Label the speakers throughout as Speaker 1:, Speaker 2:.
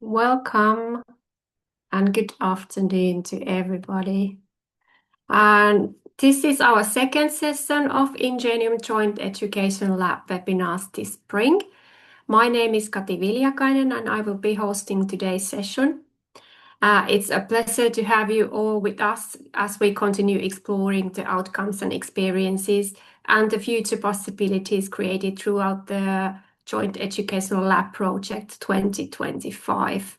Speaker 1: Welcome and good afternoon to everybody. And this is our second session of Ingenium Joint Education Lab webinars this spring. My name is Kati Viljakainen and I will be hosting today's session. It's a pleasure to have you all with us as we continue exploring the outcomes and experiences and the future possibilities created throughout the Joint Educational Lab project 2025.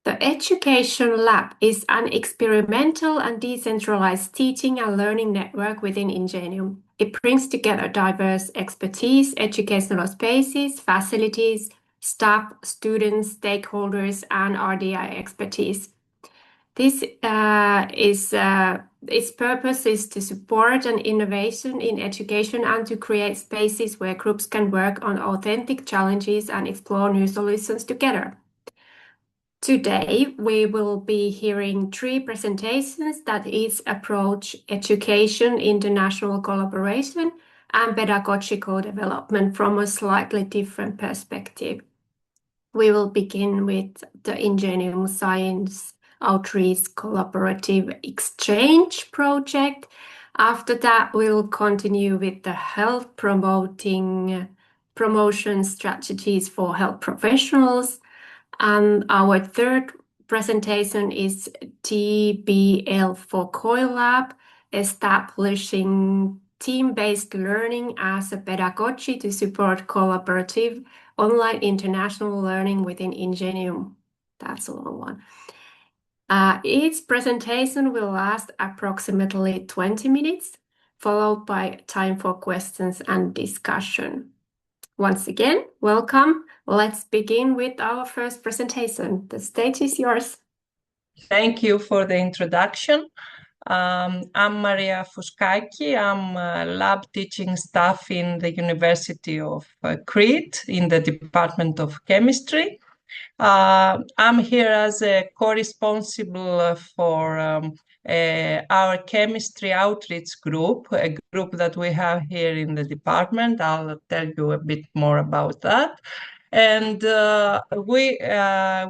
Speaker 1: The Education Lab is an experimental and decentralized teaching and learning network within Ingenium. It brings together diverse expertise, educational spaces, facilities, staff, students, stakeholders, and RDI expertise. Its purpose is to support an innovation in education and to create spaces where groups can work on authentic challenges and explore new solutions together. Today, we will be hearing 3 presentations that each approach education, international collaboration, and pedagogical development from a slightly different perspective. We will begin with the Ingenium Science Outreach Collaborative Exchange project. After that, we'll continue with the health promotion strategies for health professionals. And our third presentation is TBL4COIL Lab, establishing team-based learning as a pedagogy to support collaborative online international learning within Ingenium. That's a long one. Each presentation will last approximately 20 minutes, followed by time for questions and discussion. Once again, welcome. Let's begin with our first presentation. The stage is yours.
Speaker 2: Thank you for the introduction. I'm Maria Fouskaki. I'm lab teaching staff in the University of Crete in the Department of Chemistry. I'm here as a co-responsible for our chemistry outreach group, a group that we have here in the department. I'll tell you a bit more about that. And we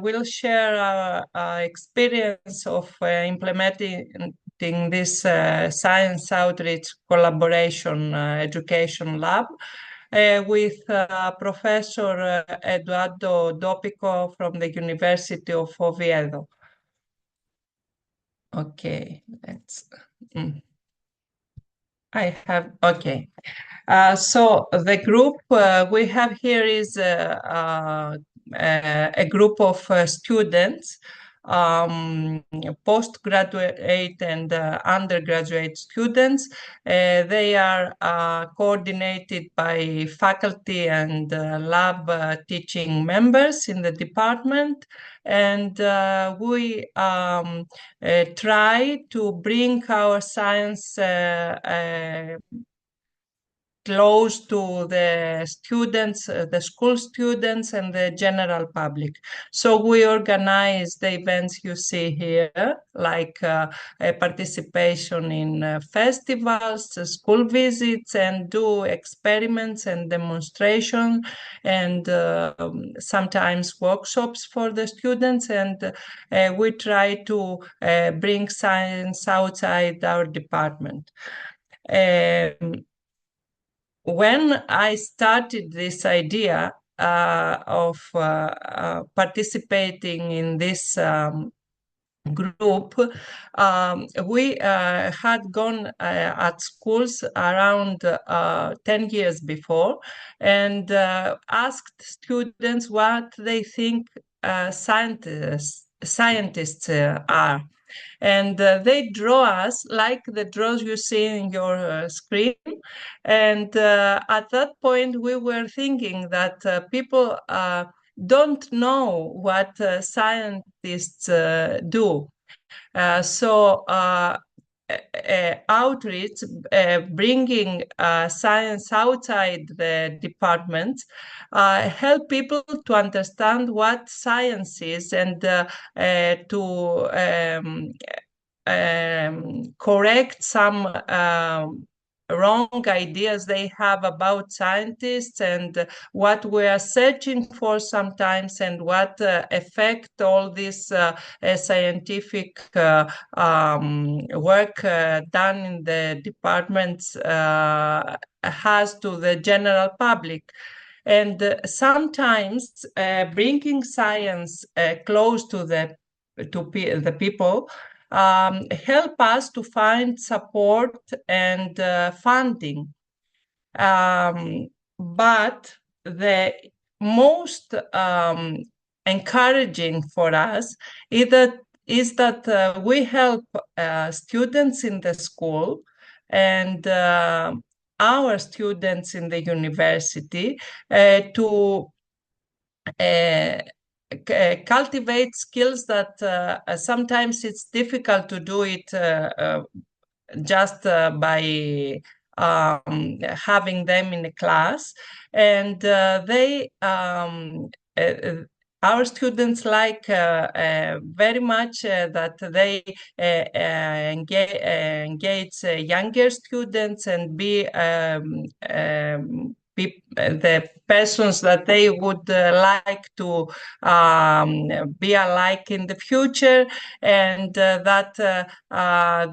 Speaker 2: will share our experience of implementing this science outreach collaboration education lab with Professor Eduardo Dopico from the University of Oviedo. Okay, let's. So the group we have here is a group of students, postgraduate and undergraduate students. They are coordinated by faculty and lab teaching members in the department. And we try to bring our science close to the students, the school students and the general public. So we organize the events you see here, like a participation in festivals, school visits, and do experiments and demonstration, and sometimes workshops for the students. And we try to bring science outside our department. When I started this idea of participating in this group, we had gone at schools around 10 years before and asked students what they think scientists are. And they draw us like the draws you see in your screen. And at that point, we were thinking that people don't know what scientists do. So outreach, bringing science outside the department, help people to understand what science is and to correct some wrong ideas they have about scientists and what we are searching for sometimes, and what effect all this scientific work done in the departments has to the general public. And sometimes bringing science close to the people help us to find support and funding. But the most encouraging for us is that we help students in the school and our students in the university to cultivate skills that sometimes it's difficult to do it just by having them in a class. And our students like very much that they engage younger students and be the persons that they would like to be alike in the future, and that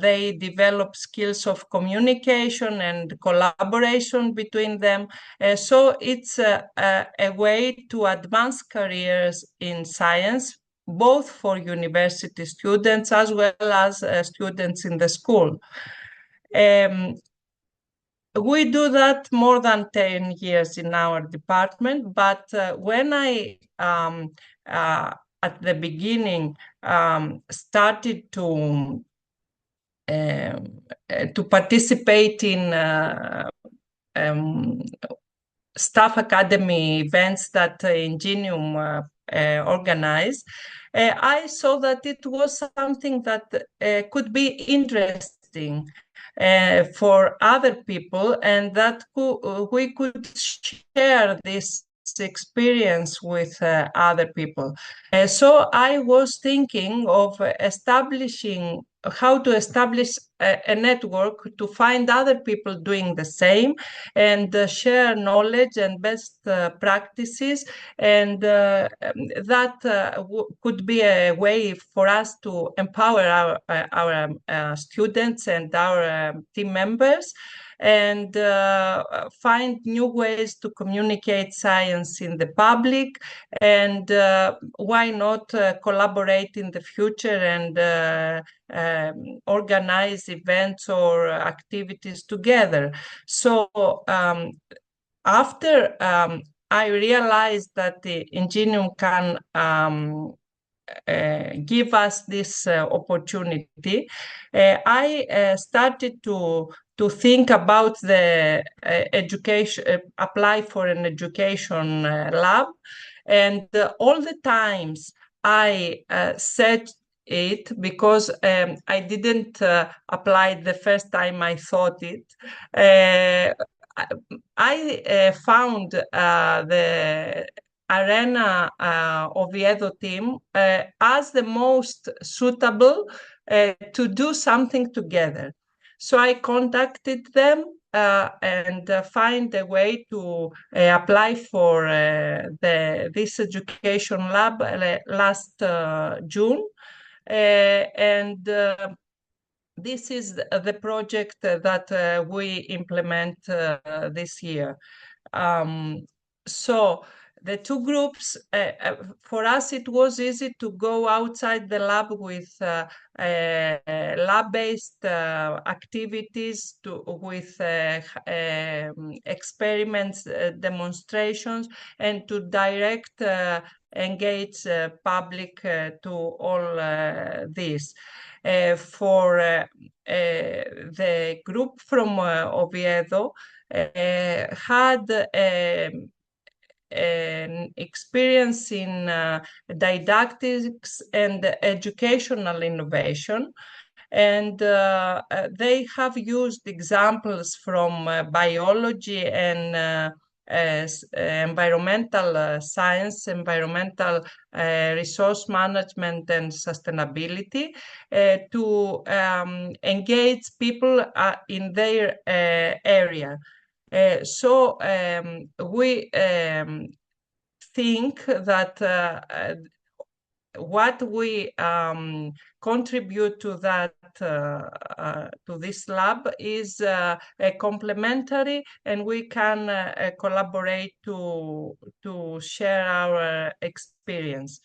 Speaker 2: they develop skills of communication and collaboration between them. So it's a way to advance careers in science, both for university students as well as students in the school. We do that more than 10 years in our department, but when I, at the beginning, started to participate in staff academy events that Ingenium organized, I saw that it was something that could be interesting for other people, and that we could share this experience with other people. So I was thinking of establishing how to establish a network to find other people doing the same and share knowledge and best practices, and that could be a way for us to empower our students and our team members, and find new ways to communicate science in the public, and why not collaborate in the future and organize events or activities together. So after I realized that the Ingenium can give us this opportunity, I started to think about the education, apply for an education lab. And all the times I said it, because I didn't apply the first time I thought it. I found the Arena Oviedo team as the most suitable to do something together. So I contacted them and find a way to apply for this education lab last June. And this is the project that we implement this year. So the two groups, for us, it was easy to go outside the lab with lab-based activities, with experiments, demonstrations, and to direct engage public to all this. For the group from Oviedo had an experience in didactics and educational innovation, and they have used examples from biology and environmental science, environmental resource management and sustainability to engage people in their area. So we think that what we contribute to that to this lab is complementary, and we can collaborate to share our experience.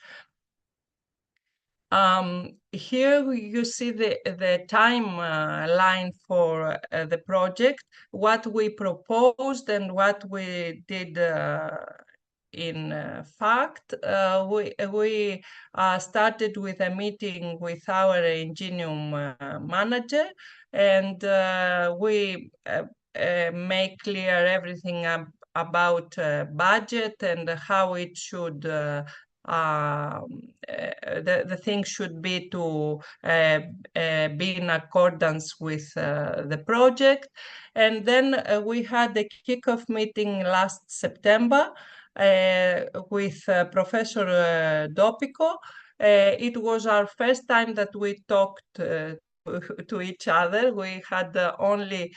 Speaker 2: Here you see the timeline for the project, what we proposed and what we did in fact. We started with a meeting with our Ingenium manager, and we make clear everything about budget and how it should the thing should be to be in accordance with the project. And then we had a kickoff meeting last September with Professor Dopico. It was our first time that we talked to each other. We had only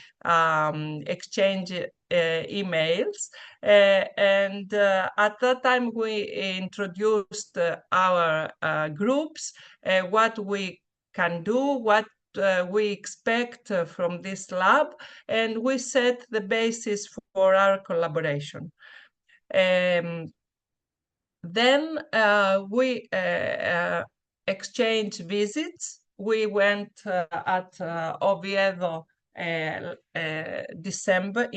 Speaker 2: exchange emails. And at that time, we introduced our groups, what we can do, what we expect from this lab, and we set the basis for our collaboration. Then we exchanged visits. We went at Oviedo in December,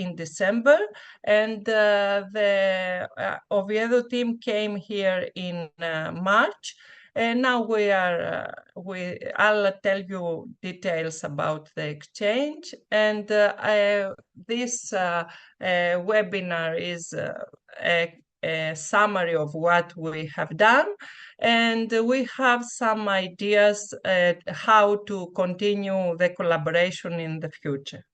Speaker 2: and the Oviedo team came here in March. And now I'll tell you details about the exchange. And this webinar is a summary of what we have done, and we have some ideas how to continue the collaboration in the future.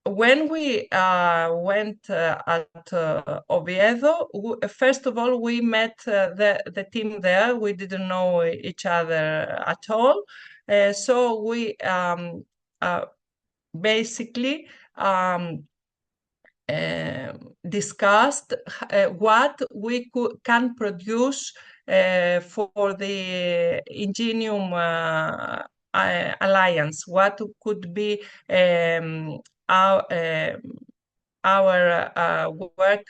Speaker 2: When we went at Oviedo, first of all, we met the team there. We didn't know each other at all. So we basically discussed what we can produce for the Ingenium Alliance, what could be our work,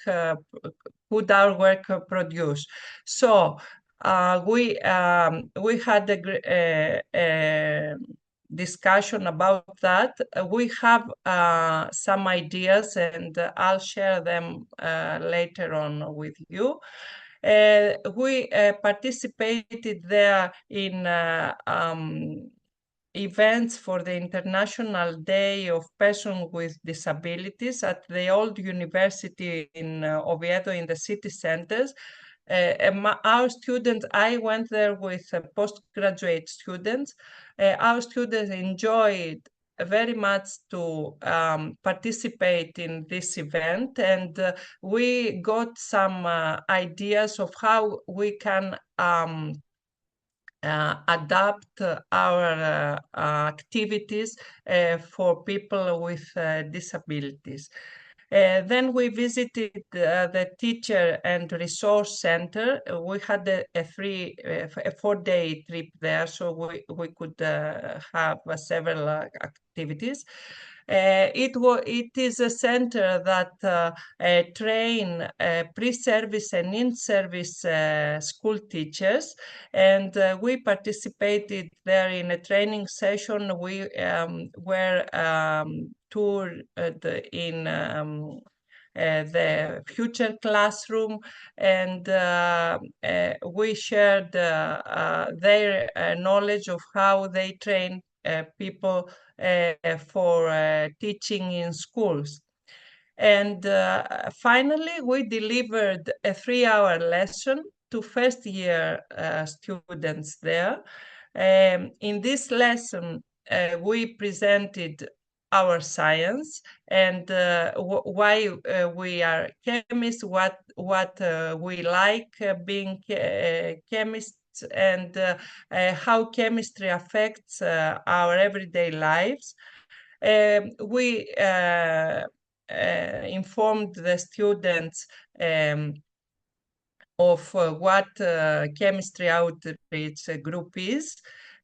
Speaker 2: could our work produce. So we had a discussion about that. We have some ideas, and I'll share them later on with you. We participated there in events for the International Day of Persons with Disabilities at the old university in Oviedo in the city centers. Our students, I went there with postgraduate students. Our students enjoyed very much to participate in this event, and we got some ideas of how we can adapt our activities for people with disabilities. Then we visited the Teacher and Resource Center. We had a 4-day trip there, so we could have several activities. It is a center that train pre-service and in-service school teachers, and we participated there in a training session. We were toured in the future classroom, and we shared their knowledge of how they train people for teaching in schools. And finally, we delivered a 3-hour lesson to first-year students there. In this lesson, we presented our science and why we are chemists, what we like being chemists, and how chemistry affects our everyday lives. We informed the students of what chemistry outreach group is.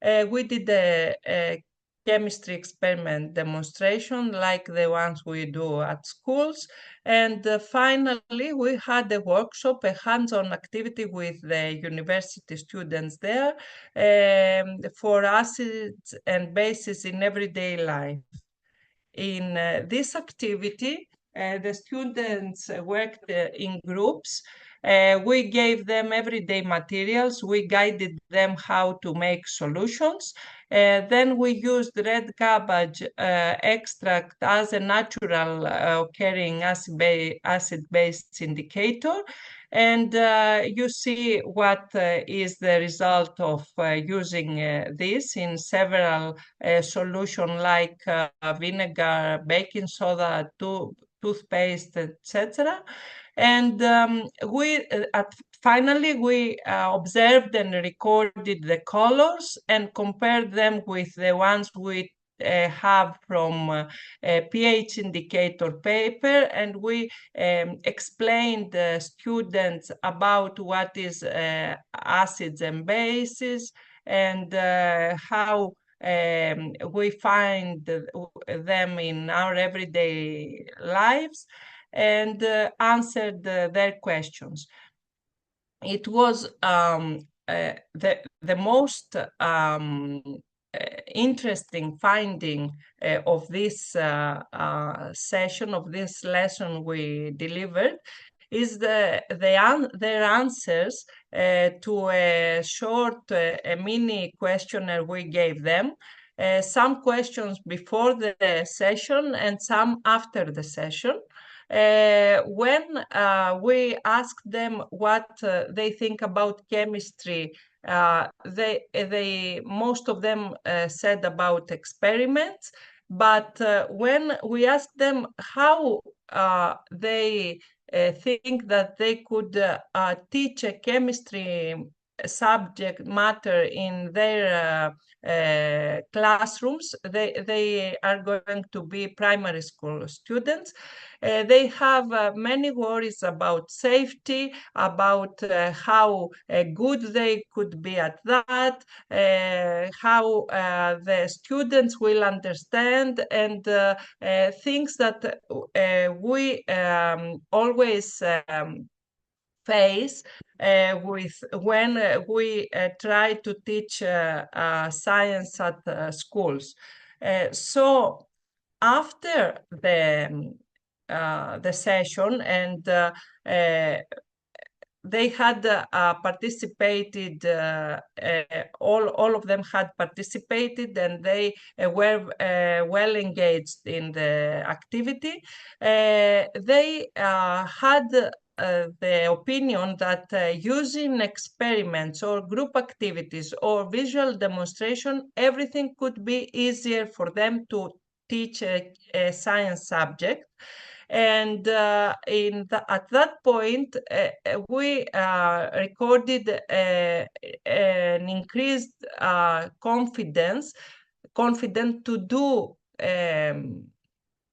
Speaker 2: We did a chemistry experiment demonstration like the ones we do at schools. And finally, we had a workshop, a hands-on activity with the university students there for acids and bases in everyday life. In this activity, the students worked in groups. We gave them everyday materials. We guided them how to make solutions. Then we used red cabbage extract as a natural occurring acid-based indicator. And you see what is the result of using this in several solutions like vinegar, baking soda, toothpaste, etc. And finally, we observed and recorded the colors and compared them with the ones we have from a pH indicator paper, and we explained the students about what is acids and bases and how we find them in our everyday lives, and answered their questions. It was the most interesting finding of this session, of this lesson we delivered, is their answers to a short, a mini questionnaire we gave them. Some questions before the session and some after the session. When we asked them what they think about chemistry, most of them said about experiments. But when we asked them how they think that they could teach a chemistry subject matter in their classrooms, they are going to be primary school students. They have many worries about safety, about how good they could be at that, how the students will understand, and things that we always face with when we try to teach science at schools. So after the session, and they had participated, all of them had participated, and they were well engaged in the activity. They had the opinion that using experiments or group activities or visual demonstration, everything could be easier for them to teach a science subject. And at that point, we recorded an increased confident to do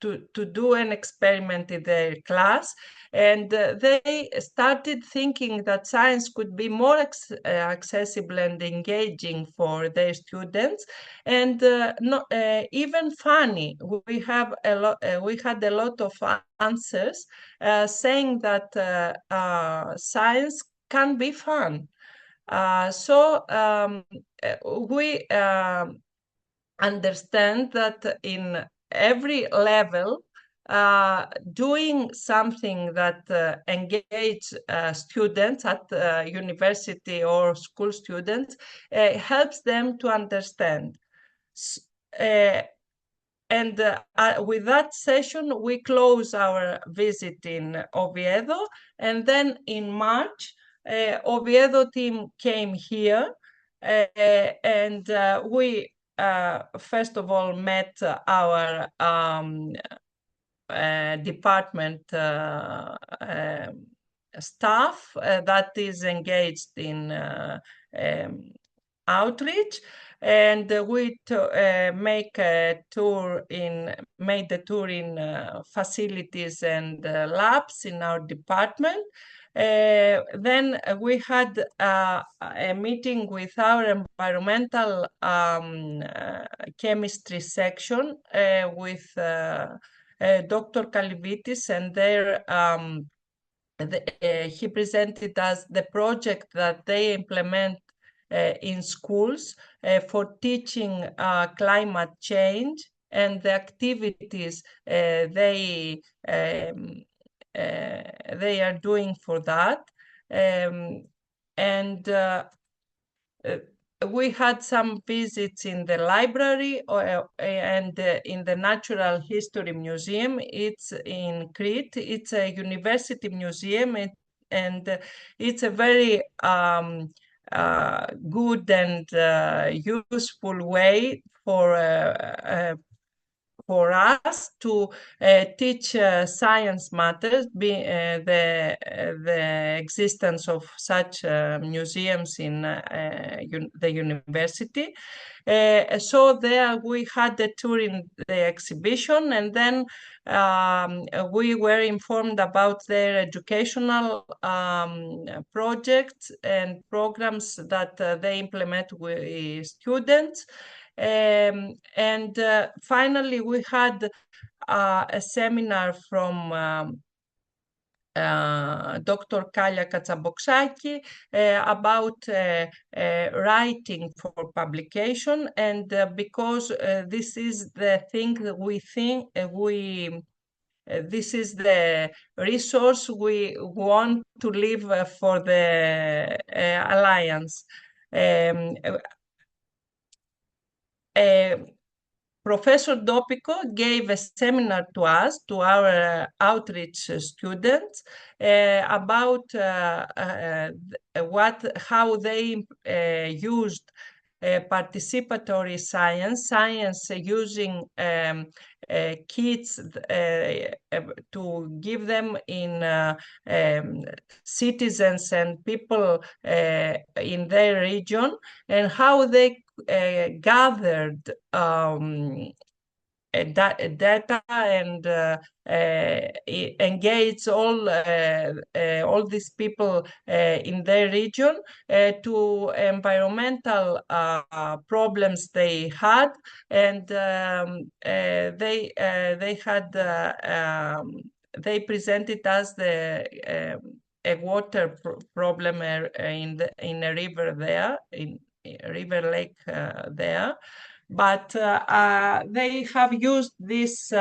Speaker 2: to do an experiment in their class, and they started thinking that science could be more accessible and engaging for their students, and even funny. We have a lot. We had a lot of answers saying that science can be fun. We understand that in every level, doing something that engage students at university or school students helps them to understand. And with that session, we close our visit in Oviedo. And then in March, Oviedo team came here, and we first of all met our department staff that is engaged in outreach, and we made the tour in facilities and labs in our department. Then we had a meeting with our environmental chemistry section with Dr. Kalivitis, and he presented us the project that they implement in schools for teaching climate change and the activities they are doing for that. And we had some visits in the library and in the Natural History Museum. It's in Crete. It's a university museum, and it's a very good and useful way for us to teach science matters, the existence of such museums in the university. So there we had a tour in the exhibition, and then we were informed about their educational projects and programs that they implement with students. And finally, we had a seminar from Dr. Kalia Katsaboksaki about writing for publication, and because this is the thing that we think this is the resource we want to leave for the Alliance. Professor Dopico gave a seminar to us, to our outreach students, about how they used participatory science using kits to give them in citizens and people in their region, and how they gathered data and engage all these people in their region to environmental problems they had, and they presented us a water problem in a river there, in a river lake there. But they have used this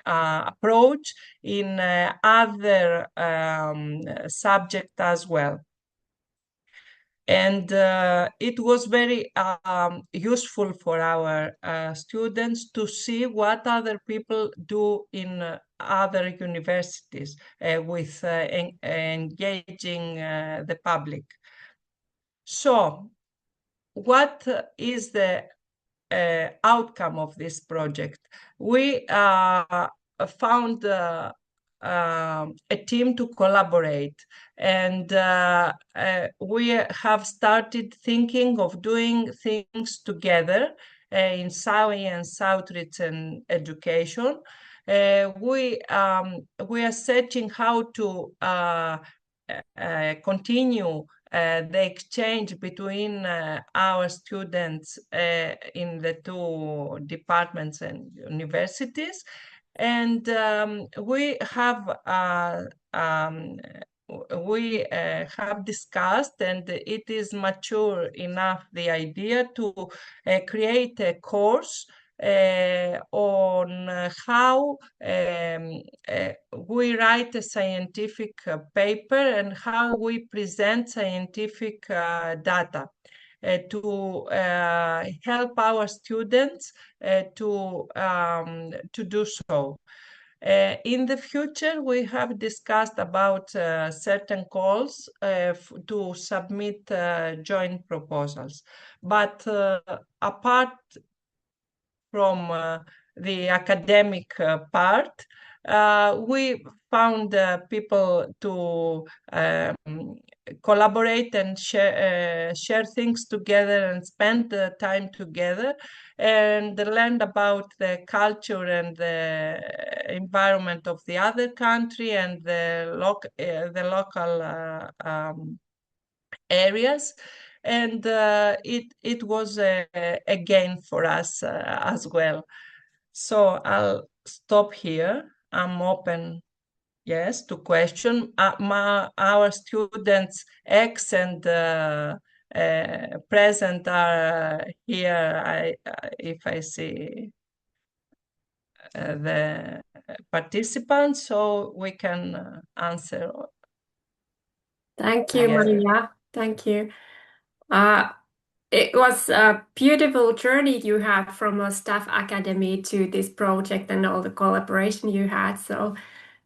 Speaker 2: approach in other subjects as well. And it was very useful for our students to see what other people do in other universities with engaging the public. So, what is the outcome of this project? We found a team to collaborate, and we have started thinking of doing things together in science, outreach, and education. We are searching how to continue the exchange between our students in the two departments and universities. And we have discussed, and it is mature enough, the idea to create a course on how we write a scientific paper and how we present scientific data to help our students to do so. In the future, we have discussed about certain calls to submit joint proposals. But apart from the academic part. We found people to collaborate and share things together and spend time together and learn about the culture and the environment of the other country and the local areas. And it was a gain for us as well. So I'll stop here. I'm open, yes, to question. Our students, ex and present, are here. If I see the participants, so we can answer
Speaker 1: Thank you,
Speaker 2: together.
Speaker 1: Maria. Thank you. Uh, it was a beautiful journey you had from a staff academy to this project and all the collaboration you had. So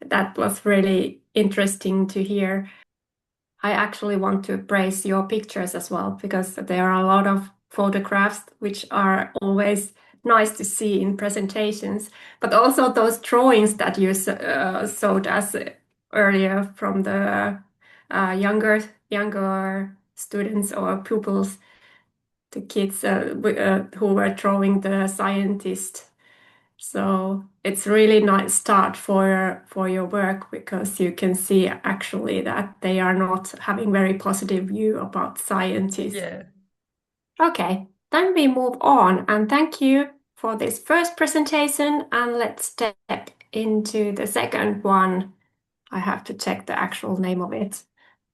Speaker 1: that was really interesting to hear. I actually want to praise your pictures as well because there are a lot of photographs which are always nice to see in presentations, but also those drawings that you showed us earlier from the younger students or pupils, the kids who were drawing the scientist. So it's really nice start for your work because you can see actually that they are not having very positive view about scientists.
Speaker 2: Yeah.
Speaker 1: Okay, then we move on and thank you for this first presentation and let's step into the second one. I have to check the actual name of it.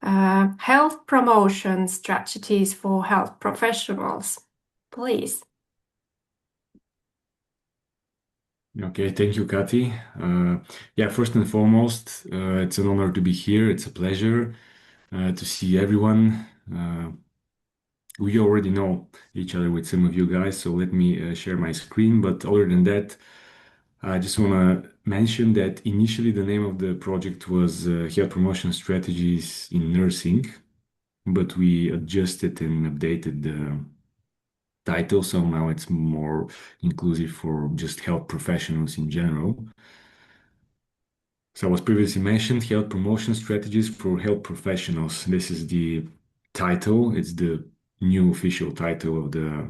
Speaker 1: Health promotion strategies for health professionals. Please.
Speaker 3: Okay, thank you, Kati. Yeah, first and foremost, it's an honor to be here. It's a pleasure to see everyone. We already know each other with some of you guys, so let me share my screen. But other than that, I just want to mention that initially the name of the project was Health Promotion Strategies in Nursing, but we adjusted and updated the title, so now it's more inclusive for just health professionals in general. So as previously mentioned, health promotion strategies for health professionals. This is the title. It's the new official title of the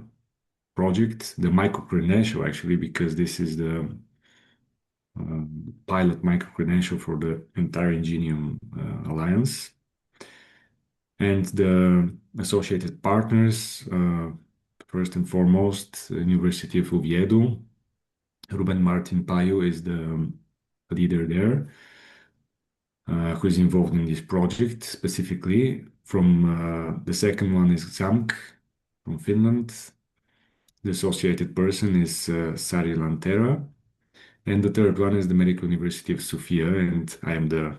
Speaker 3: project, the micro-credential actually, because this is the pilot micro-credential for the entire Ingenium Alliance. And the associated partners, first and foremost, University of Oviedo. Ruben Martin Payo is the leader there. Who is involved in this project specifically. From the second one is XAMK from Finland. The associated person is Sari Lantera. And the third one is the Medical University of Sofia, and I am the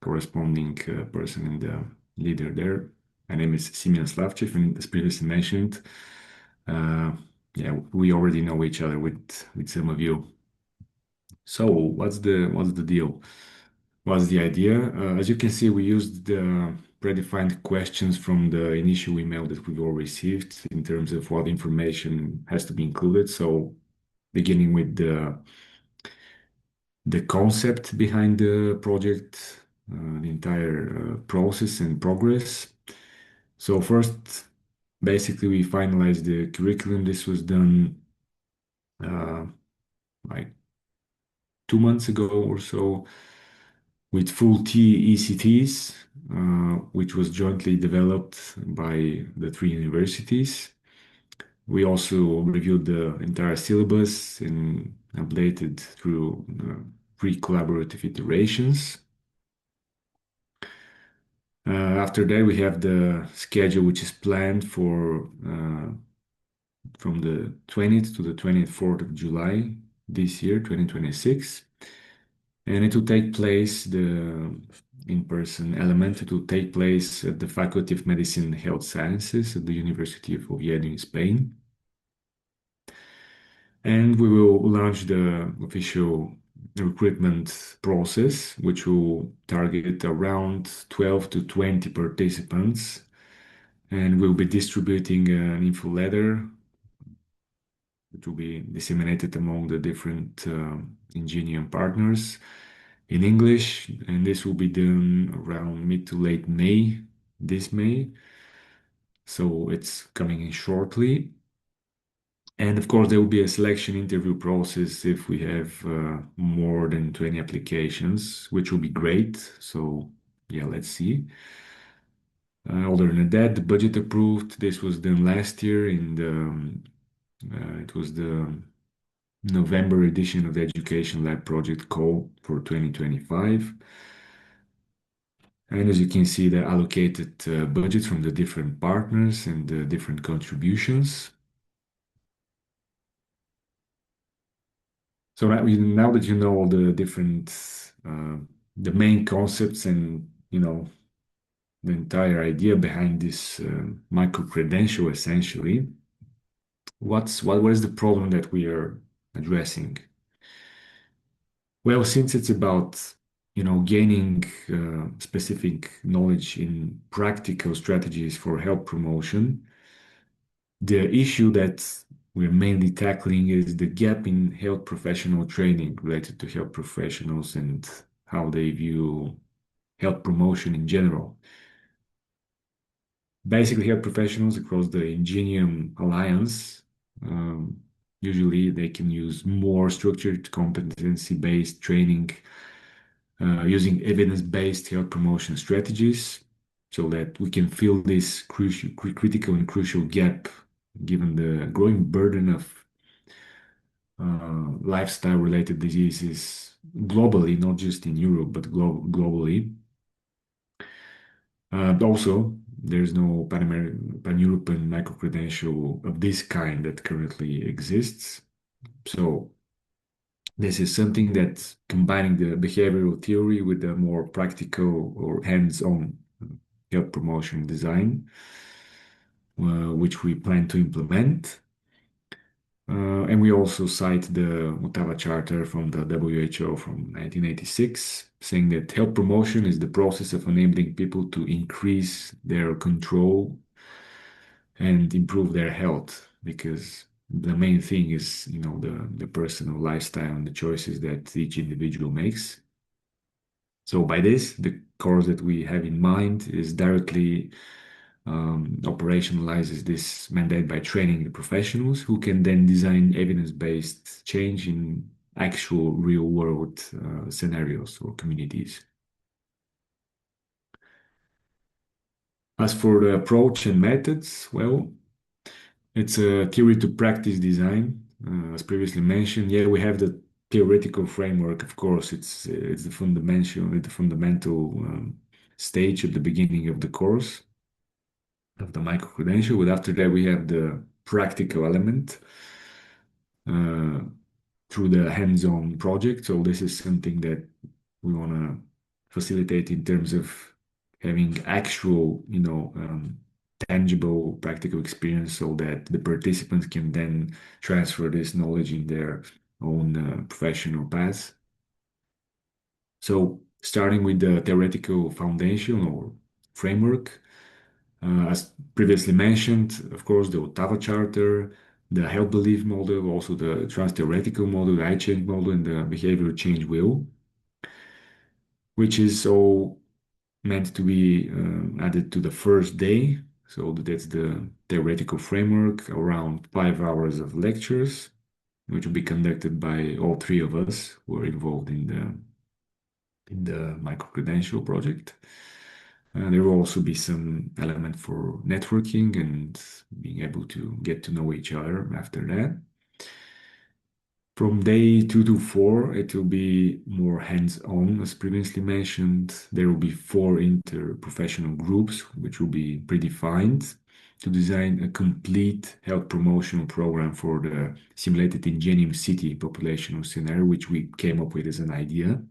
Speaker 3: corresponding person and the leader there. My name is Simeon Slavchev, and as previously mentioned, yeah, we already know each other with some of you. So what's the deal? Was the idea. As you can see, we used the predefined questions from the initial email that we all received in terms of what information has to be included. So beginning with the concept behind the project, the entire process and progress. So first, basically, we finalized the curriculum. This was done like 2 months ago or so, with full TECTs, which was jointly developed by the three universities. We also reviewed the entire syllabus and updated through three collaborative iterations. After that, we have the schedule, which is planned for from the 20th to the 24th of July this year, 2026. And it will take place, the in-person element, it will take place at the Faculty of Medicine and Health Sciences at the University of Oviedo in Spain. And we will launch the official recruitment process, which will target around 12 to 20 participants. And we'll be distributing an info letter It will be disseminated among the different Ingenium partners in English, and this will be done around mid to late May, this May. So it's coming in shortly. And of course, there will be a selection interview process if we have more than 20 applications, which will be great. So yeah, let's see. Other than that, the budget approved. This was done last year it was the November edition of the Education Lab project call for 2025. And as you can see, the allocated budgets from the different partners and the different contributions. So now that you know all the different, the main concepts and, the entire idea behind this micro-credential, essentially, what is the problem that we are addressing? Well, since it's about, gaining specific knowledge in practical strategies for health promotion, the issue that we're mainly tackling is the gap in health professional training related to health professionals and how they view health promotion in general. Basically, health professionals across the Ingenium Alliance, usually they can use more structured competency-based training using evidence-based health promotion strategies so that we can fill this critical and crucial gap given the growing burden of lifestyle-related diseases globally, not just in Europe, but globally. Also, there's no pan-European micro-credential of this kind that currently exists. So this is something that combining the behavioral theory with the more practical or hands-on health promotion design, which we plan to implement. And we also cite the Ottawa Charter from the WHO from 1986, saying that health promotion is the process of enabling people to increase their control and improve their health, because the main thing is, the personal lifestyle and the choices that each individual makes. So by this, the course that we have in mind is directly operationalizes this mandate by training the professionals who can then design evidence-based change in actual real-world scenarios or communities. As for the approach and methods, well, it's a theory to practice design, as previously mentioned. Yeah, we have the theoretical framework. Of course, it's the fundamental stage at the beginning of the course of the micro-credential. But after that, we have the practical element through the hands-on project. So this is something that we want to facilitate in terms of having actual, tangible practical experience so that the participants can then transfer this knowledge in their own professional paths. So starting with the theoretical foundation or framework, as previously mentioned, of course, the Ottawa Charter, the health belief model, also the trans-theoretical model, the I-change model, and the behavior change wheel, which is all meant to be added to the first day. So that's the theoretical framework, around 5 hours of lectures, which will be conducted by all three of us who are involved in the micro-credential project. There will also be some element for networking and being able to get to know each other after that. From day 2 to 4, it will be more hands-on, as previously mentioned. There will be 4 interprofessional groups, which will be predefined to design a complete health promotional program for the simulated Ingenium city populational scenario, which we came up with as an idea.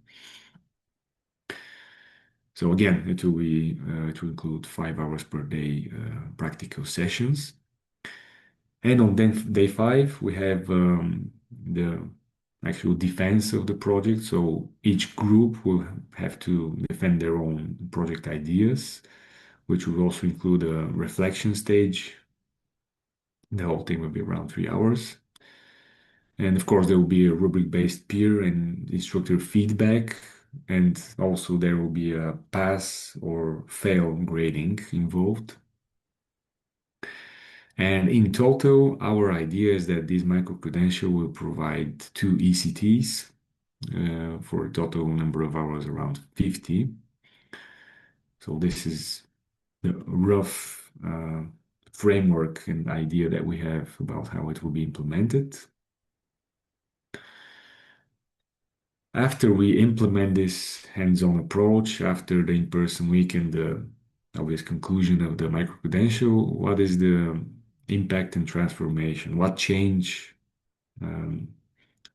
Speaker 3: So again, it will include 5 hours per day practical sessions. And on day 5, we have the actual defense of the project. So each group will have to defend their own project ideas, which will also include a reflection stage. The whole thing will be around 3 hours. And of course, there will be a rubric-based peer and instructor feedback. And also there will be a pass or fail grading involved. And in total, our idea is that this micro-credential will provide 2 ECTs for a total number of hours around 50. So this is the rough framework and idea that we have about how it will be implemented. After we implement this hands-on approach, after the in-person week and the obvious conclusion of the micro-credential, what is the impact and transformation? What change um,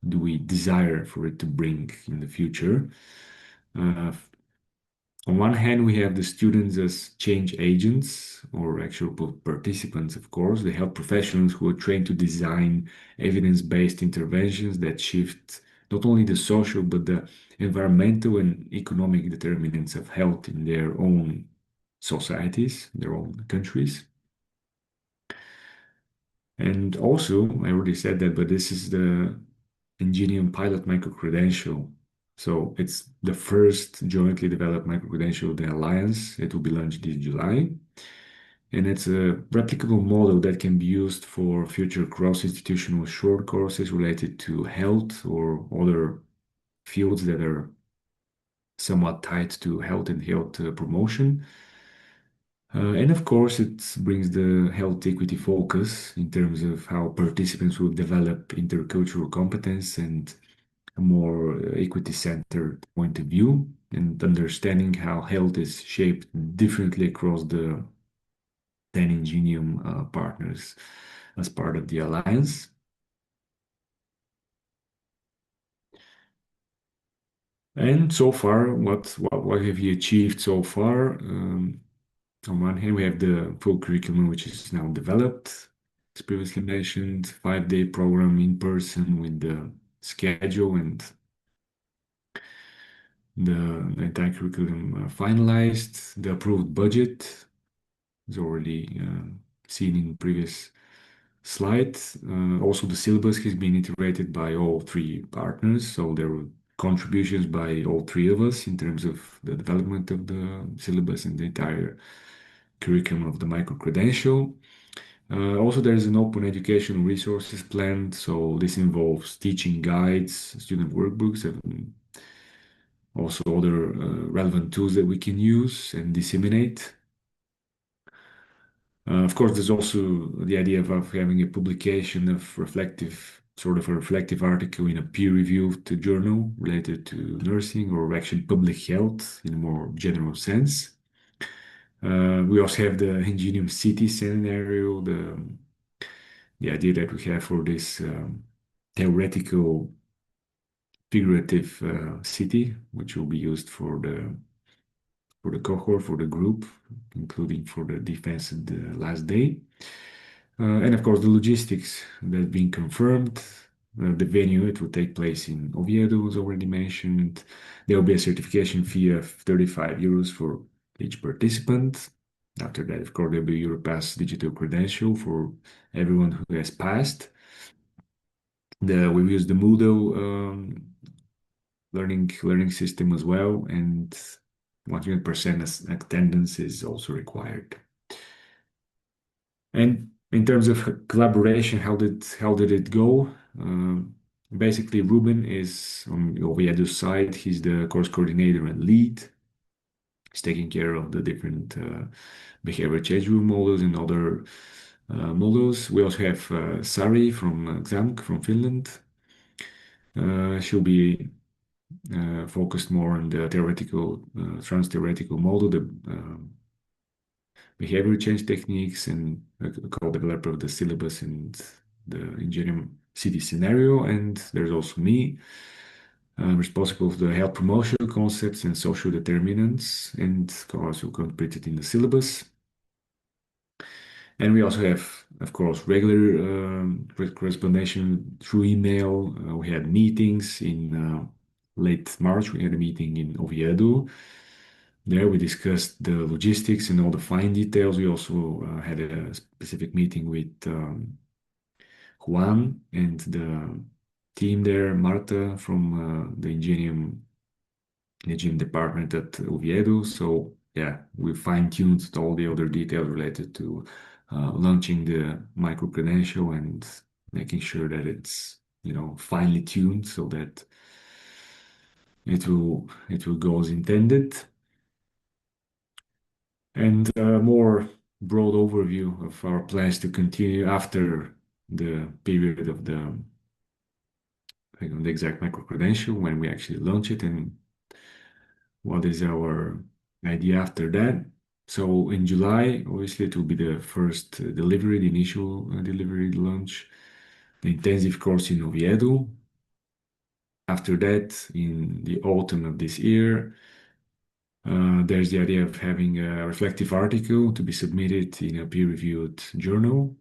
Speaker 3: do we desire for it to bring in the future? On one hand, we have the students as change agents or actual participants, of course, the health professionals who are trained to design evidence-based interventions that shift not only the social but the environmental and economic determinants of health in their own societies, their own countries. And also, I already said that, but this is the Ingenium pilot micro-credential. So it's the first jointly developed micro-credential of the Alliance. It will be launched this July. And it's a replicable model that can be used for future cross-institutional short courses related to health or other fields that are somewhat tied to health and health promotion. And of course, it brings the health equity focus in terms of how participants will develop intercultural competence and a more equity-centered point of view and understanding how health is shaped differently across the 10 Ingenium partners as part of the alliance. And so far, what have you achieved so far? On one hand, we have the full curriculum, which is now developed. As previously mentioned, 5-day program in person with the schedule and the entire curriculum finalized. The approved budget is already seen in previous slides. Also, the syllabus has been iterated by all 3 partners, so there were contributions by all 3 of us in terms of the development of the syllabus and the entire curriculum of the micro-credential. Also, there is an open educational resources planned, so this involves teaching guides, student workbooks, and also other relevant tools that we can use and disseminate. Of course, there's also the idea of having a publication of sort of a reflective article in a peer-reviewed journal related to nursing or actually public health in a more general sense. We also have the Ingenium City scenario, the idea that we have for this theoretical figurative city, which will be used for the cohort, for the group, including for the defense at the last day. And of course, the logistics that's been confirmed. The venue, it will take place in Oviedo, was already mentioned. There will be a certification fee of 35 euros for each participant. After that, of course, there will be Europass digital credential for everyone who has passed. We've used the Moodle learning system as well, and 100% attendance is also required. And in terms of collaboration, how did it go? Basically, Ruben is on Oviedo's side. He's the course coordinator and lead. He's taking care of the different behavior change room models and other models. We also have Sari from XAMK from Finland. She'll be focused more on the theoretical, trans-theoretical model, the behavior change techniques, and a co-developer of the syllabus and the Ingenium city scenario. And there's also me, responsible for the health promotion concepts and social determinants, and also completed in the syllabus. And we also have, of course, regular correspondence through email. We had meetings in late March. We had a meeting in Oviedo. There we discussed the logistics and all the fine details. We also had a specific meeting with Juan and team there, Marta from the Engineering department at Oviedo. So yeah, we fine-tuned all the other details related to launching the micro credential and making sure that it's finely tuned so that it will go as intended. And a more broad overview of our plans to continue after the period of the exact micro credential when we actually launch it and what is our idea after that. So in July, obviously, it will be the first delivery, the initial delivery launch, the intensive course in Oviedo. After that, in the autumn of this year, there's the idea of having a reflective article to be submitted in a peer-reviewed journal.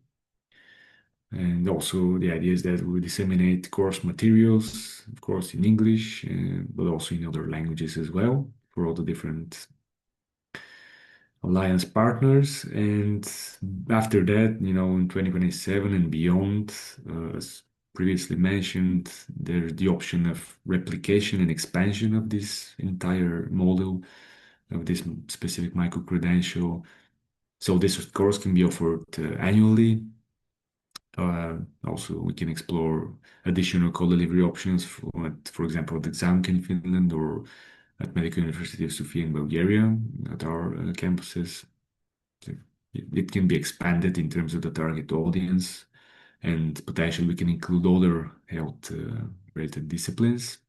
Speaker 3: And also the idea is that we disseminate course materials, of course, in English, but also in other languages as well for all the different alliance partners. And after that, in 2027 and beyond, as previously mentioned, there's the option of replication and expansion of this entire model of this specific micro credential. So this, of course, can be offered annually. Also, we can explore additional co-delivery options for example, at Examk in Finland or at Medical University of Sofia in Bulgaria at our campuses. So it can be expanded in terms of the target audience, and potentially we can include other health related disciplines.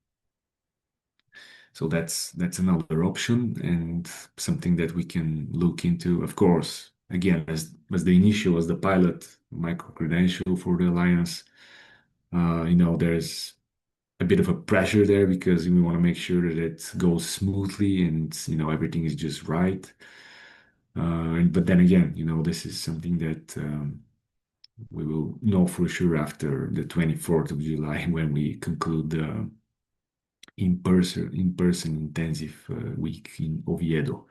Speaker 3: So that's another option and something that we can look into, of course, again, as the initial, as the pilot micro credential for the alliance. There's a bit of a pressure there because we want to make sure that it goes smoothly and everything is just right. But then again, this is something that we will know for sure after the 24th of July when we conclude the in-person intensive week in Oviedo.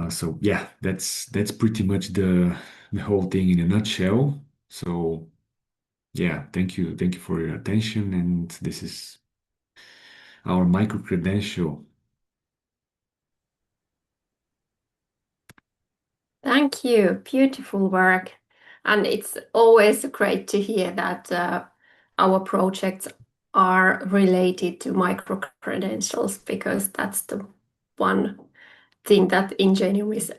Speaker 3: So yeah, that's pretty much the whole thing in a nutshell. So yeah, thank you for your attention, and this is our micro credential.
Speaker 1: Thank you. Beautiful work. And it's always great to hear that our projects are related to micro credentials because that's the one thing that Ingenium is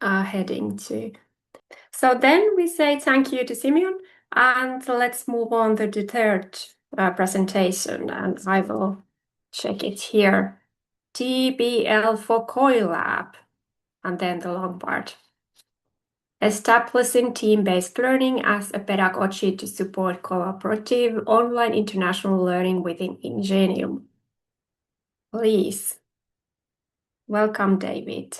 Speaker 1: heading to. So then we say thank you to Simeon, and let's move on to the third presentation, and I will check it here. TBL4COIL lab, and then the long part. Establishing team-based learning as a pedagogy to support collaborative online international learning within Ingenium. Please. Welcome, David.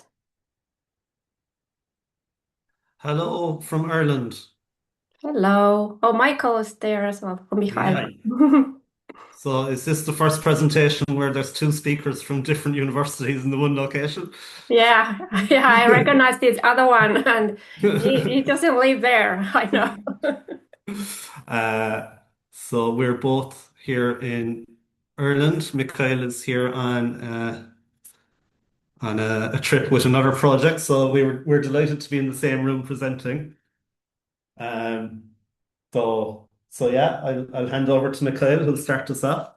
Speaker 4: Hello from Ireland.
Speaker 1: Hello. Oh, Michael is there as well from behind. Yeah.
Speaker 4: So is this the first presentation where there's two speakers from different universities in the one location?
Speaker 1: Yeah, I recognize this other one, and he doesn't live there. I know.
Speaker 4: So we're both here in Ireland. Mikhail is here on a trip with another project, so we're delighted to be in the same room presenting. Um, so yeah, I'll hand over to Mikhail who'll start us off.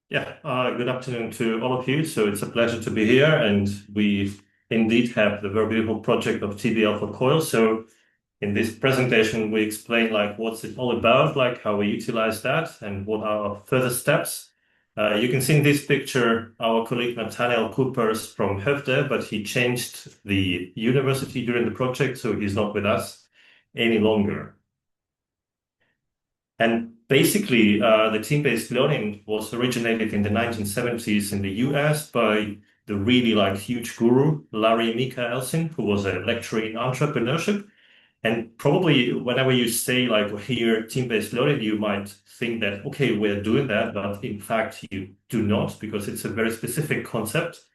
Speaker 5: Yeah, good afternoon to all of you. So it's a pleasure to be here, and we indeed have the very beautiful project of TBL4COIL. So in this presentation, we explain what's it all about, how we utilize that, and what are our further steps. You can see in this picture our colleague Nathaniel Coopers from Höfde, but he changed the university during the project, so he's not with us any longer. And basically, the team-based learning was originated in the 1970s in the US by the really huge guru, Larry Mikaelson, who was a lecturer in entrepreneurship. And probably whenever you say or hear team-based learning, you might think that, okay, we're doing that, but in fact you do not, because it's a very specific concept.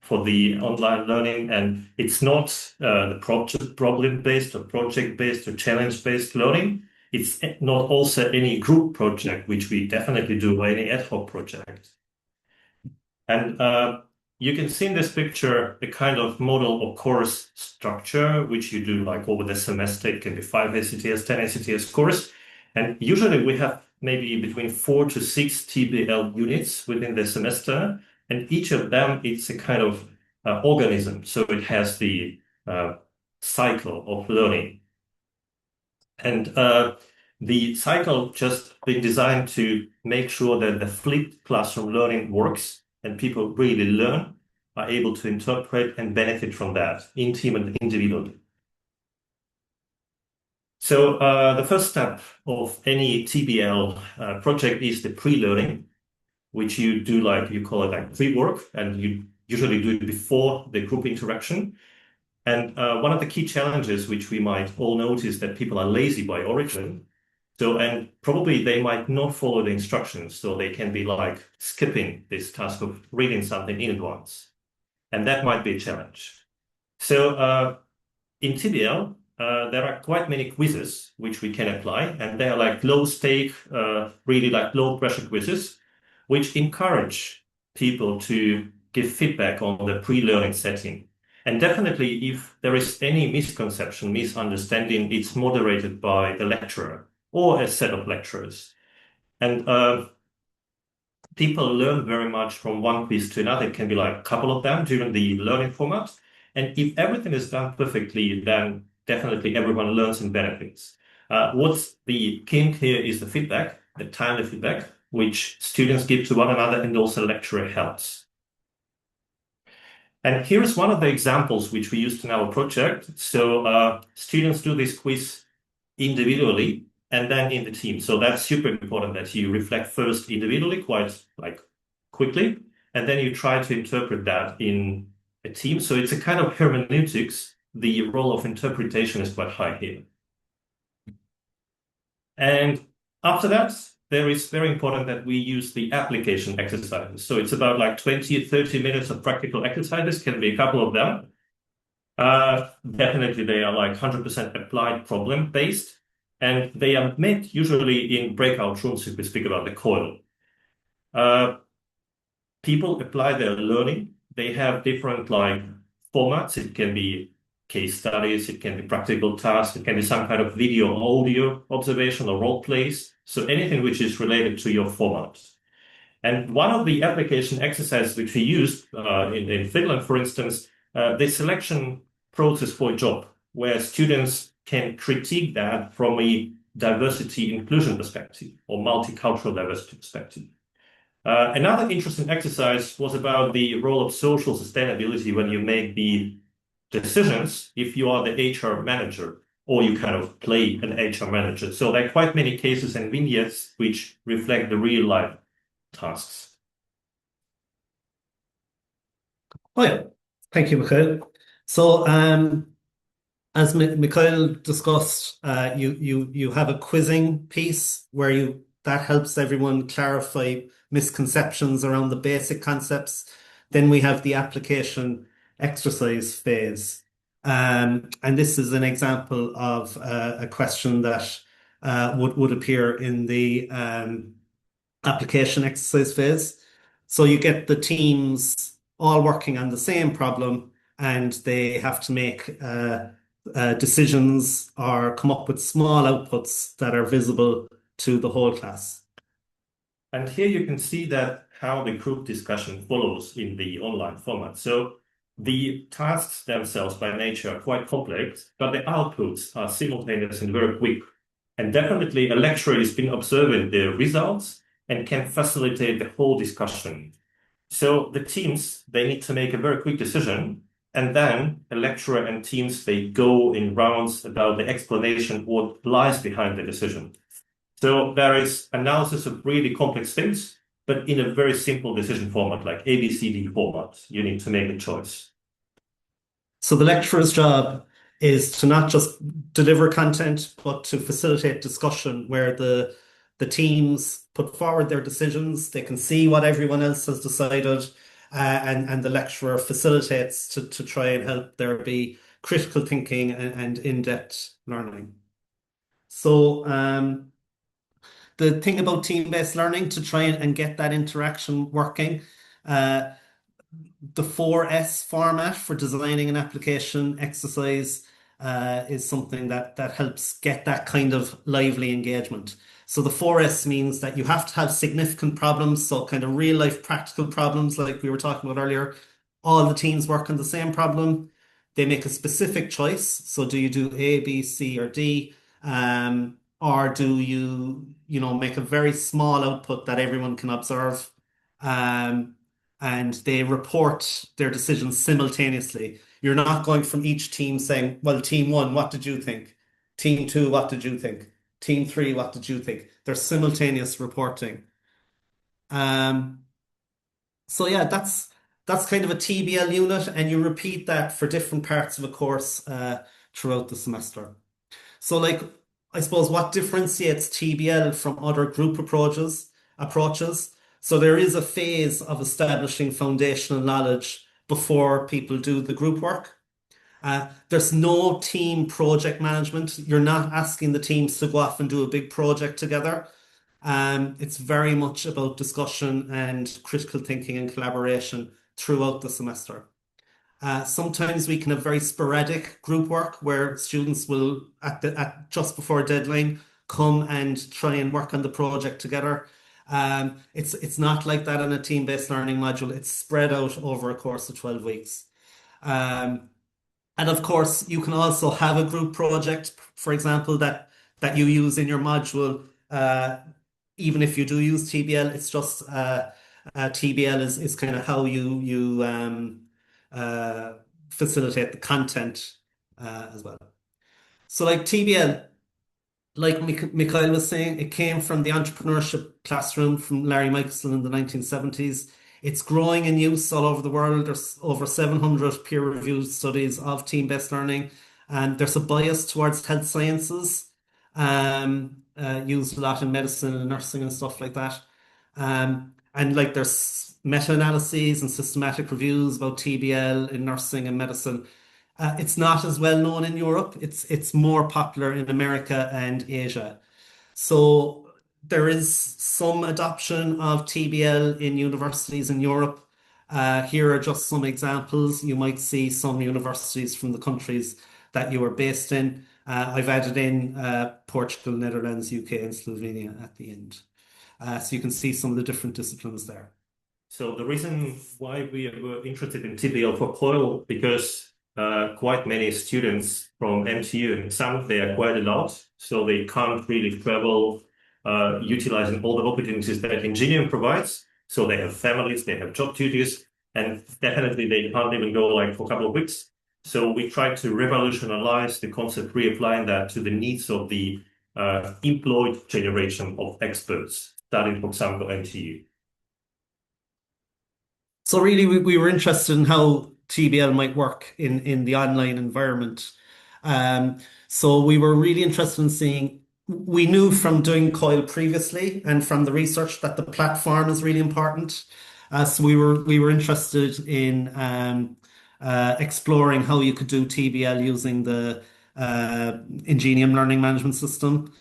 Speaker 5: for the online learning, and it's not the problem-based or project-based or challenge-based learning. It's not also any group project, which we definitely do, or any ad hoc project. And you can see in this picture a kind of model or course structure, which you do like over the semester. It can be 5 ACTS, 10 ACTS course. And usually we have maybe between 4 to 6 TBL units within the semester. And each of them, it's a kind of organism. So it has the cycle of learning. And the cycle just been designed to make sure that the flipped classroom learning works and people really learn, are able to interpret and benefit from that in team and individually. So the first step of any TBL project is the pre-learning, which you do like, you call it like pre-work, and you usually do it before the group interaction. And one of the key challenges which we might all notice that people are lazy by origin. So, and probably they might not follow the instructions, so they can be like skipping this task of reading something in advance. And that might be a challenge. So in TBL, there are quite many quizzes which we can apply, and they are like low stake, really like low pressure quizzes, which encourage people to give feedback on the pre-learning setting. And definitely, if there is any misconception, misunderstanding, it's moderated by the lecturer or a set of lecturers. And people learn very much from one quiz to another. It can be like a couple of them during the learning format. And if everything is done perfectly, then definitely everyone learns and benefits. What's the key here is the feedback, the timely feedback, which students give to one another, and also lecturer helps. And here is one of the examples which we used in our project. So students do this quiz individually and then in the team. So that's super important that you reflect first individually quite like quickly, and then you try to interpret that in a team. So it's a kind of hermeneutics. The role of interpretation is quite high here. And after that, there is very important that we use the application exercises. So it's about like 20, 30 minutes of practical exercises, can be a couple of them. Definitely they are like 100% applied problem based, and they are made usually in breakout rooms if we speak about the COIL. People apply their learning. They have different like formats. It can be case studies, it can be practical tasks, it can be some kind of video or audio observation or role plays. So anything which is related to your format. And one of the application exercises which we used in Finland, for instance, the selection process for a job, where students can critique that from a diversity inclusion perspective or multicultural diversity perspective. Another interesting exercise was about the role of social sustainability when you make the decisions if you are the HR manager or you kind of play an HR manager. So there are quite many cases and vignettes which reflect the real life tasks.
Speaker 4: Oh yeah, thank you, Mikhail. So as Mikhail discussed, you have a quizzing piece where that helps everyone clarify misconceptions around the basic concepts. Then we have the application exercise phase. And this is an example of a question that would appear in the application exercise phase. So you get the teams all working on the same problem, and they have to make decisions or come up with small outputs that are visible to the whole class.
Speaker 5: And here you can see that how the group discussion follows in the online format. So the tasks themselves by nature are quite complex, but the outputs are simultaneous and very quick. And definitely a lecturer has been observing the results and can facilitate the whole discussion. So the teams, they need to make a very quick decision, and then a lecturer and teams, they go in rounds about the explanation what lies behind the decision. So there is analysis of really complex things, but in a very simple decision format, like ABCD format. You need to make a choice.
Speaker 4: So the lecturer's job is to not just deliver content, but to facilitate discussion where the teams put forward their decisions. They can see what everyone else has decided, and the lecturer facilitates to try and help there be critical thinking and in-depth learning. So the thing about team-based learning to try and get that interaction working, uh, the 4S format for designing an application exercise is something that helps get that kind of lively engagement. So the 4S means that you have to have significant problems, so kind of real life practical problems like we were talking about earlier. All the teams work on the same problem. They make a specific choice. So do you do A, B, C, or D? Or do you make a very small output that everyone can observe? Um, and they report their decisions simultaneously. You're not going from each team saying, well, team one, what did you think? Team two, what did you think? Team three, what did you think? They're simultaneous reporting. Um, so yeah, that's kind of a TBL unit, and you repeat that for different parts of a course throughout the semester. So like I suppose what differentiates TBL from other group approaches. So there is a phase of establishing foundational knowledge before people do the group work. There's no team project management. You're not asking the teams to go off and do a big project together. It's very much about discussion and critical thinking and collaboration throughout the semester. Sometimes we can have very sporadic group work where students will, at just before deadline, come and try and work on the project together. It's not like that in a team-based learning module. It's spread out over a course of 12 weeks. Um, and of course, you can also have a group project, for example, that you use in your module. Even if you do use TBL, it's just TBL is kind of how you uh, facilitate the content as well. So like TBL, like Mikhail was saying, it came from the entrepreneurship classroom from Larry Michelson in the 1970s. It's growing in use all over the world. There's over 700 peer-reviewed studies of team-based learning, and there's a bias towards health sciences, used a lot in medicine and nursing and stuff like that. And like there's meta-analyses and systematic reviews about TBL in nursing and medicine. It's not as well known in Europe. It's more popular in America and Asia. So there is some adoption of TBL in universities in Europe. Here are just some examples. You might see some universities from the countries that you are based in. I've added in Portugal, Netherlands, UK, and Slovenia at the end. So you can see some of the different disciplines there.
Speaker 5: So the reason why we were interested in TBL4COIL because quite many students from MTU, and some they are quite a lot, so they can't really travel utilizing all the opportunities that engineering provides. So they have families, they have job duties, and definitely they can't even go like for a couple of weeks. So we try to revolutionize the concept, reapplying that to the needs of the employed generation of experts, starting from example MTU.
Speaker 4: So really, we were interested in how TBL might work in the online environment. So we were really interested in seeing, we knew from doing COIL previously and from the research that the platform is really important. So we were interested in exploring how you could do TBL using the Ingenium learning management system.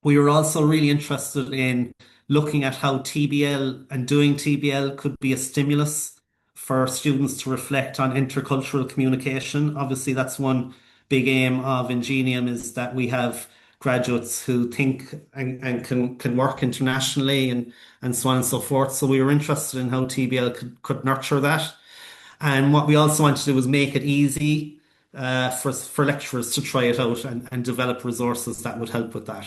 Speaker 4: We were also really interested in looking at how TBL and doing TBL could be a stimulus for students to reflect on intercultural communication. Obviously, that's one big aim of Ingenium is that we have graduates who think and can work internationally and so on and so forth. So we were interested in how TBL could nurture that. And what we also wanted to do was make it easy for lecturers to try it out and develop resources that would help with that.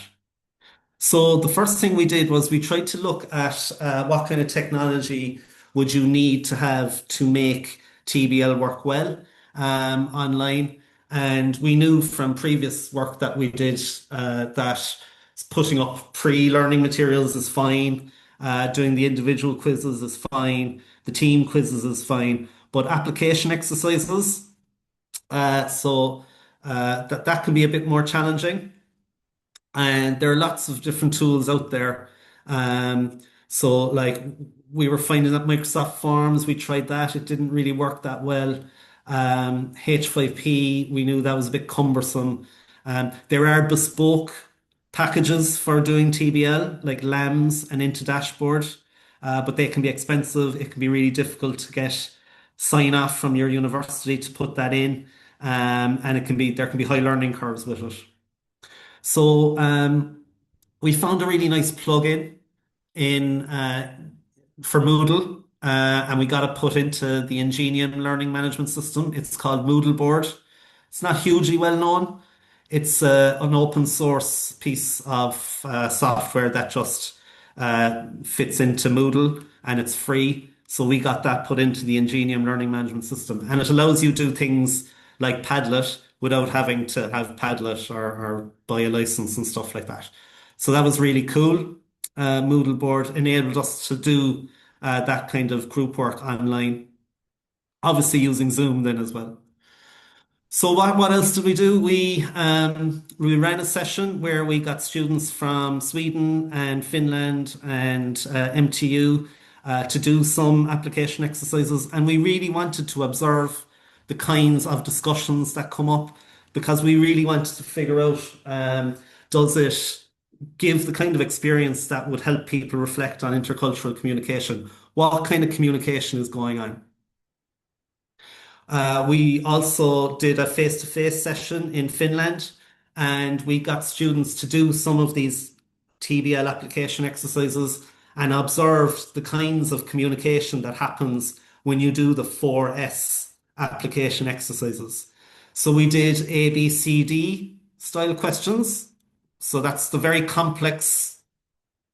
Speaker 4: So the first thing we did was we tried to look at what kind of technology would you need to have to make TBL work well online. And we knew from previous work that we did that putting up pre-learning materials is fine, doing the individual quizzes is fine, the team quizzes is fine, but application exercises, that can be a bit more challenging. And there are lots of different tools out there. So like we were finding that Microsoft Forms, we tried that, it didn't really work that well. H5P, we knew that was a bit cumbersome. There are bespoke packages for doing TBL, like LAMS and into dashboard, but they can be expensive. It can be really difficult to get sign off from your university to put that in, and there can be high learning curves with it. So we found a really nice plugin in for Moodle, and we got it put into the Ingenium learning management system. It's called Moodle Board. It's not hugely well known. It's an open source piece of software that just fits into Moodle, and it's free. So we got that put into the Ingenium learning management system, and it allows you to do things like Padlet without having to have Padlet or buy a license and stuff like that. So that was really cool. Moodle board enabled us to do that kind of group work online, obviously using Zoom then as well. So what else did we do? We ran a session where we got students from Sweden and Finland and MTU to do some application exercises, and we really wanted to observe the kinds of discussions that come up because we really wanted to figure out does it give the kind of experience that would help people reflect on intercultural communication? What kind of communication is going on? We also did a face-to-face session in Finland, and we got students to do some of these TBL application exercises and observed the kinds of communication that happens when you do the 4S application exercises. So we did A, B, C, D style questions. So that's the very complex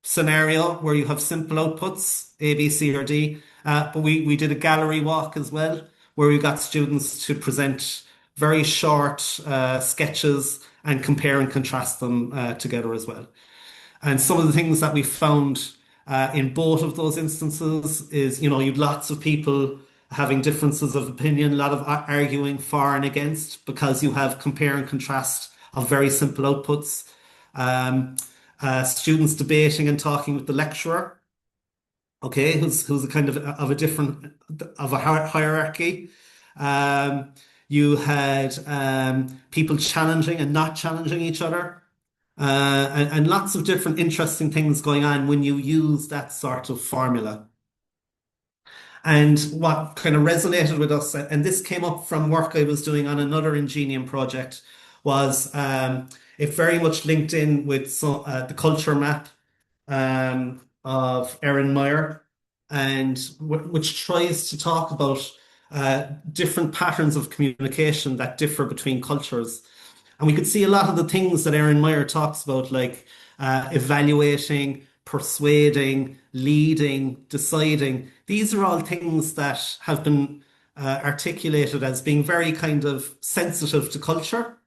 Speaker 4: scenario where you have simple outputs, A, B, C, or D. But we did a gallery walk as well, where we got students to present very short sketches and compare and contrast them together as well. And some of the things that we found in both of those instances is, you've lots of people having differences of opinion, a lot of arguing for and against, because you have compare and contrast of very simple outputs. Students debating and talking with the lecturer, okay, who's a kind of a different of a hierarchy. You had people challenging and not challenging each other, and lots of different interesting things going on when you use that sort of formula. And what kind of resonated with us, and this came up from work I was doing on another Ingenium project, was it very much linked in with the culture map of Erin Meyer, and which tries to talk about different patterns of communication that differ between cultures. And we could see a lot of the things that Erin Meyer talks about, like evaluating, persuading, leading, deciding. These are all things that have been articulated as being very kind of sensitive to culture.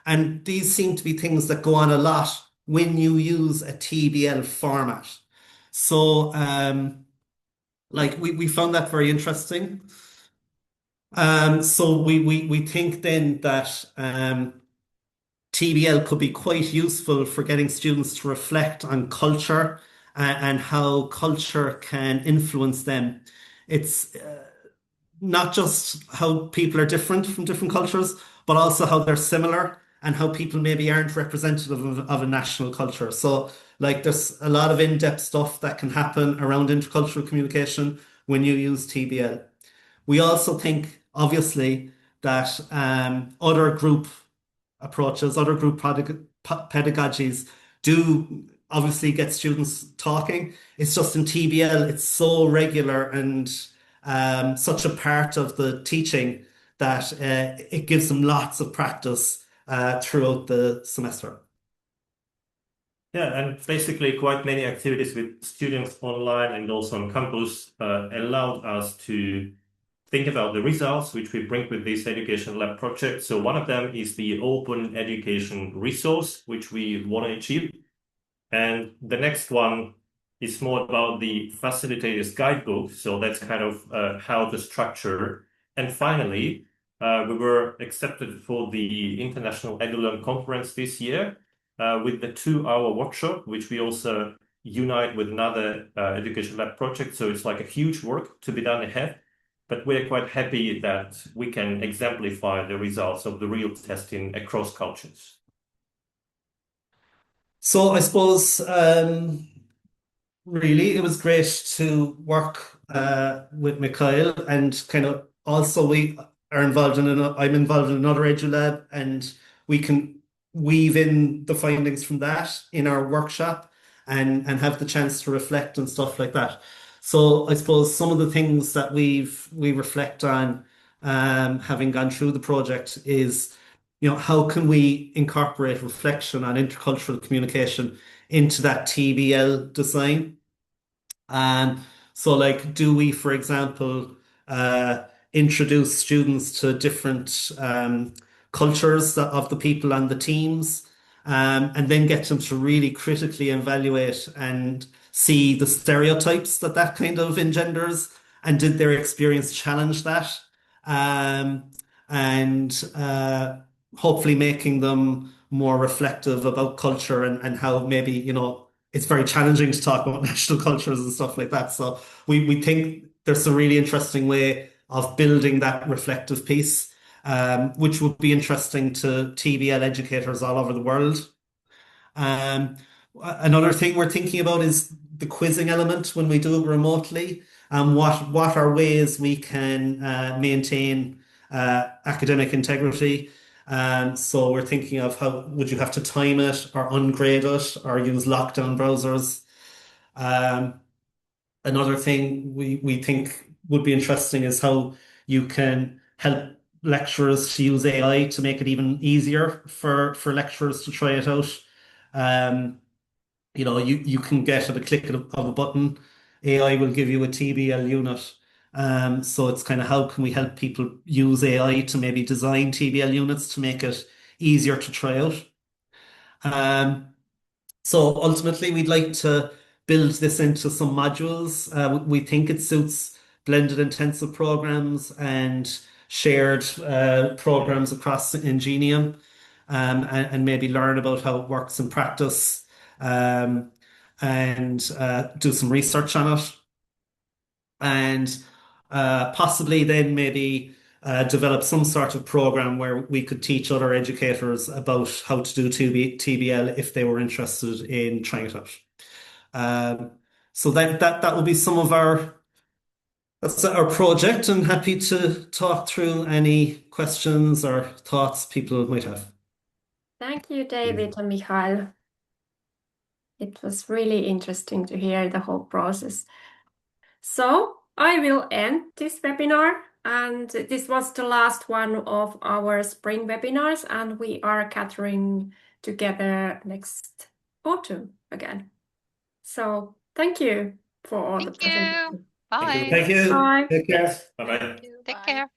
Speaker 4: And these seem to be things that go on a lot when you use a TBL format. So, we found that very interesting. So we think then that TBL could be quite useful for getting students to reflect on culture and how culture can influence them. It's not just how people are different from different cultures, but also how they're similar and how people maybe aren't representative of a national culture. So, there's a lot of in-depth stuff that can happen around intercultural communication when you use TBL. We also think, obviously, that other group approaches, other group pedagogies do obviously get students talking. It's just in TBL, it's so regular and such a part of the teaching that it gives them lots of practice throughout the semester.
Speaker 5: Yeah, and basically quite many activities with students online and also on campus allowed us to think about the results which we bring with this education lab project. So one of them is the open education resource, which we want to achieve. And the next one is more about the facilitator's guidebook. So that's kind of how to structure. And finally, we were accepted for the International EduLearn conference this year with the 2-hour workshop, which we also unite with another education lab project. So it's like a huge work to be done ahead. But we're quite happy that we can exemplify the results of the real testing across cultures.
Speaker 4: So I suppose really it was great to work with Mikhail, and kind of also we are involved in I'm involved in another EduLab, and we can weave in the findings from that in our workshop and have the chance to reflect and stuff like that. So I suppose some of the things that we reflect on, having gone through the project, is, how can we incorporate reflection on intercultural communication into that TBL design? So like, do we, for example, uh, introduce students to different cultures of the people on the teams, and then get them to really critically evaluate and see the stereotypes that kind of engenders, and did their experience challenge that? Um, and hopefully making them more reflective about culture, and how maybe, it's very challenging to talk about national cultures and stuff like that. So we think there's a really interesting way of building that reflective piece, which would be interesting to TBL educators all over the world. Um, Another thing we're thinking about is the quizzing element when we do it remotely, and what are ways we can maintain academic integrity. So we're thinking of how would you have to time it or ungrade it or use lockdown browsers. Um, Another thing we think would be interesting is how you can help lecturers to use AI to make it even easier for lecturers to try it out. Um, you can get at a click of a button, AI will give you a TBL unit. So it's kind of how can we help people use AI to maybe design TBL units to make it easier to try out. Um, so ultimately, we'd like to build this into some modules. We think it suits blended intensive programs and shared programs across Ingenium, and maybe learn about how it works in practice, um, and do some research on it. And possibly then maybe develop some sort of program where we could teach other educators about how to do TBL if they were interested in trying it out. So that will be some of that's our project, and happy to talk through any questions or thoughts people might have.
Speaker 1: Thank you, David and Michael. It was really interesting to hear the whole process. So I will end this webinar, and this was the last one of our spring webinars, and we are gathering together next autumn again. So thank you for all the
Speaker 6: Thank you.
Speaker 1: presentation.
Speaker 6: Bye.
Speaker 4: Thank you.
Speaker 1: Bye.
Speaker 4: Take care.
Speaker 5: Bye-bye.
Speaker 6: Take care.